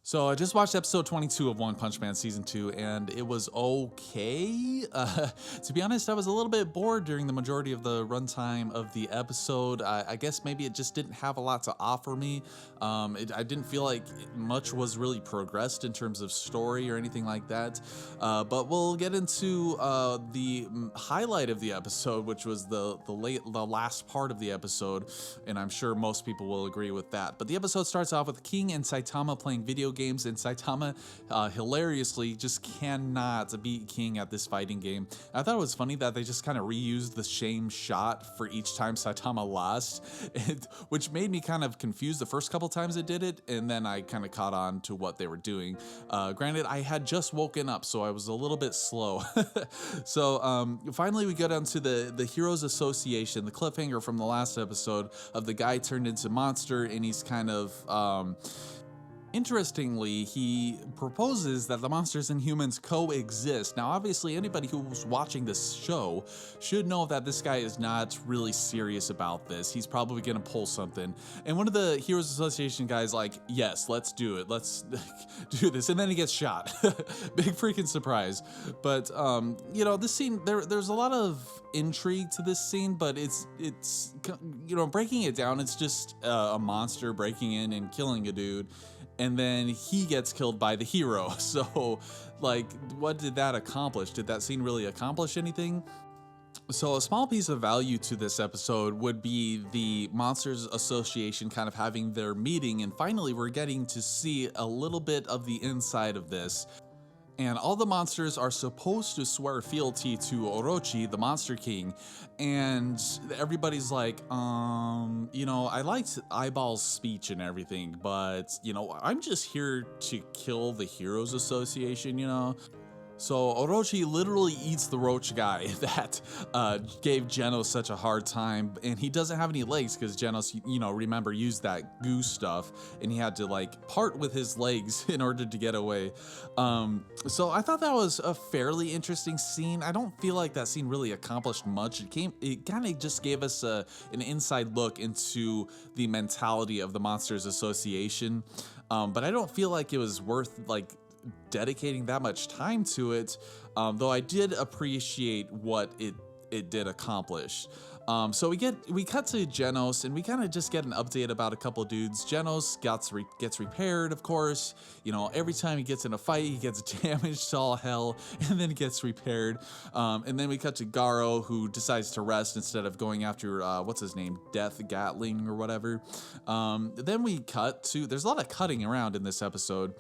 So I just watched episode 22 of One Punch Man season 2, and it was okay. To be honest, I was a little bit bored during the majority of the runtime of the episode. I guess maybe it just didn't have a lot to offer me. I didn't feel like much was really progressed in terms of story or anything like that. But we'll get into the highlight of the episode, which was the last part of the episode, and I'm sure most people will agree with that. But the episode starts off with King and Saitama playing video games, and Saitama hilariously just cannot beat King at this fighting game. I thought it was funny that they just kind of reused the same shot for each time Saitama lost, which made me kind of confused the first couple times it did it, and then I kind of caught on to what they were doing. Granted, I had just woken up, so I was a little bit slow. So finally we get onto the Heroes Association, the cliffhanger from the last episode of the guy turned into monster, and he's kind of interestingly, he proposes that the monsters and humans coexist. Now, obviously, anybody who's watching this show should know that this guy is not really serious about this. He's probably gonna pull something. And one of the Heroes Association guys like, yes, let's do it. Let's do this. And then he gets shot. Big freaking surprise. But, this scene, there's a lot of intrigue to this scene, but it's breaking it down, it's just a monster breaking in and killing a dude, and then he gets killed by the hero. So, like, what did that accomplish? Did that scene really accomplish anything? So a small piece of value to this episode would be the Monsters Association kind of having their meeting, and finally we're getting to see a little bit of the inside of this. And all the monsters are supposed to swear fealty to Orochi, the Monster King. And everybody's like, I liked Eyeball's speech and everything, but, I'm just here to kill the Heroes Association. So Orochi literally eats the roach guy that gave Genos such a hard time, and he doesn't have any legs because Genos, remember, used that goo stuff, and he had to part with his legs in order to get away. So I thought that was a fairly interesting scene. I don't feel like that scene really accomplished much. It kind of just gave us an inside look into the mentality of the Monsters Association, but I don't feel like it was worth dedicating that much time to it, though I did appreciate what it did accomplish. So we cut to Genos, and we kind of just get an update about a couple dudes. Genos gets repaired, of course. Every time he gets in a fight, he gets damaged to all hell, and then gets repaired. And then we cut to Garou, who decides to rest instead of going after, what's his name? Death Gatling or whatever. Then we cut to, there's a lot of cutting around in this episode.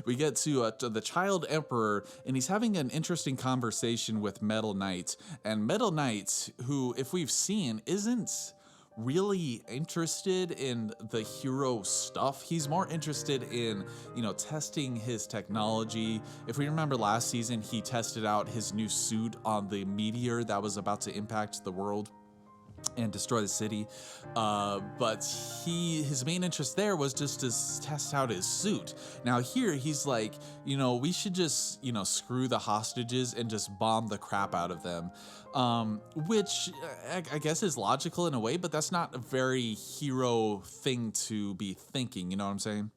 We get to the Child Emperor, and he's having an interesting conversation with Metal Knight. And Metal Knight, who, if we've seen, isn't really interested in the hero stuff. He's more interested in, testing his technology. If we remember last season, he tested out his new suit on the meteor that was about to impact the world and destroy the city, but his main interest there was just to test out his suit. Now here he's like, we should just screw the hostages and just bomb the crap out of them, which I guess is logical in a way, but that's not a very hero thing to be thinking, you know what I'm saying?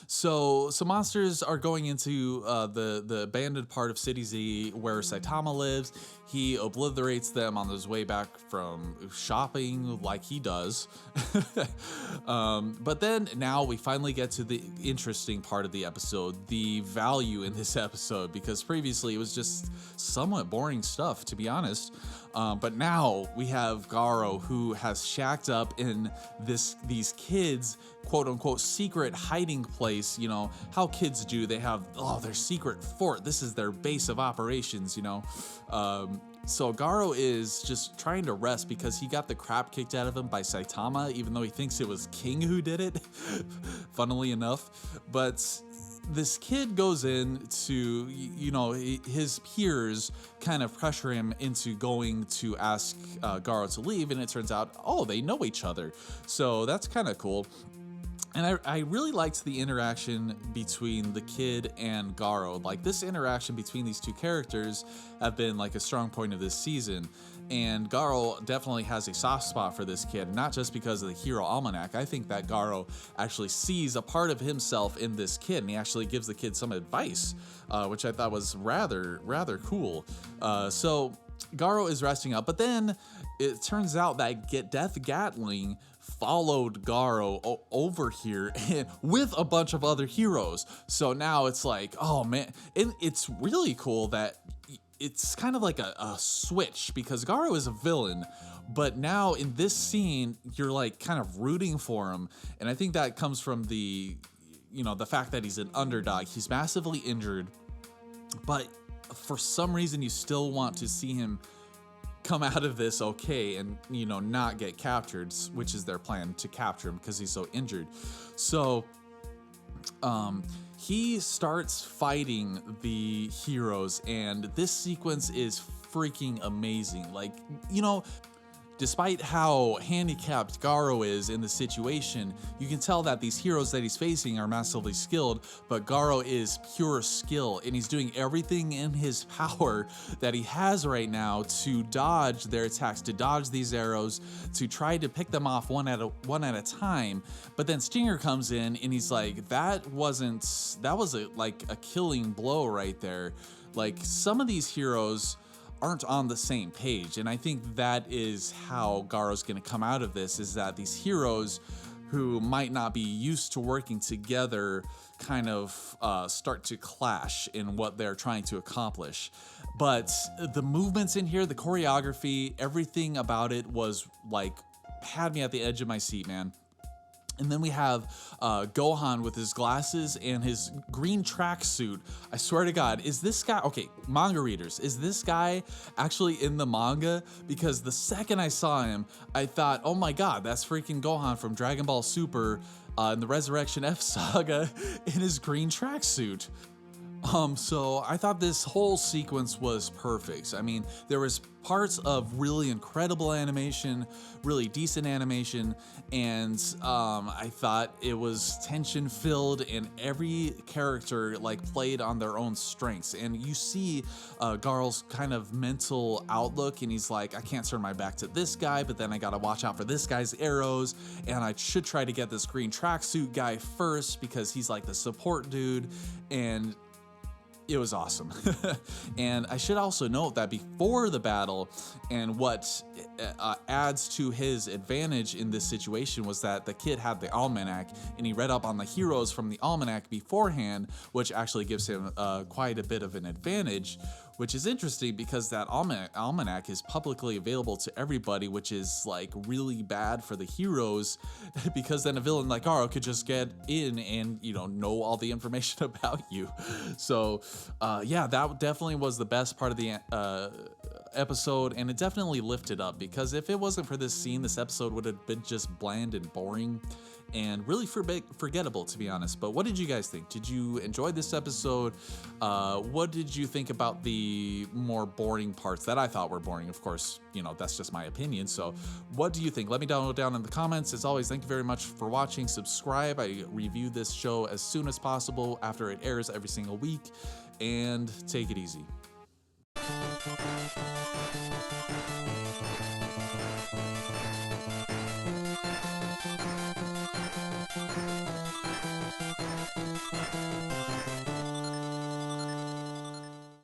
So monsters are going into the abandoned part of City Z where Saitama lives. He obliterates them on his way back from shopping like he does. But then now we finally get to the interesting part of the episode, the value in this episode, because previously it was just somewhat boring stuff, to be honest. But now we have Garou, who has shacked up in these kids' quote-unquote secret hiding place. How kids do. They have their secret fort. This is their base of operations. So Garou is just trying to rest because he got the crap kicked out of him by Saitama, even though he thinks it was King who did it, funnily enough. But this kid goes in to, his peers kind of pressure him into going to ask Garou to leave, and it turns out, they know each other. So that's kind of cool. And I really liked the interaction between the kid and Garou. Like, this interaction between these two characters have been like a strong point of this season. And Garou definitely has a soft spot for this kid, not just because of the Hero Almanac. I think that Garou actually sees a part of himself in this kid, and he actually gives the kid some advice, which I thought was rather cool. So Garou is resting up, but then it turns out that Death Gatling followed Garou over here with a bunch of other heroes. So now it's like, oh man, it's really cool that it's kind of like a switch, because Garou is a villain, but now in this scene, you're like kind of rooting for him. And I think that comes from the fact that he's an underdog. He's massively injured, but for some reason you still want to see him come out of this okay and not get captured, which is their plan, to capture him because he's so injured. So he starts fighting the heroes, and this sequence is freaking amazing. Like, despite how handicapped Garou is in the situation, you can tell that these heroes that he's facing are massively skilled, but Garou is pure skill, and he's doing everything in his power that he has right now to dodge their attacks, to dodge these arrows, to try to pick them off one at a time. But then Stinger comes in, and he's like, that was a killing blow right there. Like, some of these heroes aren't on the same page, and I think that is how Garou's going to come out of this, is that these heroes who might not be used to working together kind of start to clash in what they're trying to accomplish. But the movements in here, the choreography, everything about it was like, had me at the edge of my seat, man. And then we have Gohan with his glasses and his green tracksuit. I swear to God, is this guy, okay, manga readers, is this guy actually in the manga? Because the second I saw him, I thought, oh my God, that's freaking Gohan from Dragon Ball Super in the Resurrection F Saga in his green tracksuit. So I thought this whole sequence was perfect. I mean, there was parts of really incredible animation, really decent animation, and I thought it was tension filled, and every character like played on their own strengths. And you see Garou's kind of mental outlook, and he's like, I can't turn my back to this guy, but then I gotta watch out for this guy's arrows, and I should try to get this green tracksuit guy first because he's like the support dude. And it was awesome. And I should also note that before the battle, and what adds to his advantage in this situation, was that the kid had the almanac, and he read up on the heroes from the almanac beforehand, which actually gives him quite a bit of an advantage, which is interesting because that almanac is publicly available to everybody, which is like really bad for the heroes, because then a villain like Garou could just get in and know all the information about you. So yeah, that definitely was the best part of the episode, and it definitely lifted up, because if it wasn't for this scene, this episode would have been just bland and boring and really forgettable, to be honest. But what did you guys think? Did you enjoy this episode? What did you think about the more boring parts that I thought were boring? Of course, that's just my opinion. So what do you think? Let me know down in the comments. As always, thank you very much for watching. Subscribe. I review this show as soon as possible after it airs every single week. And take it easy.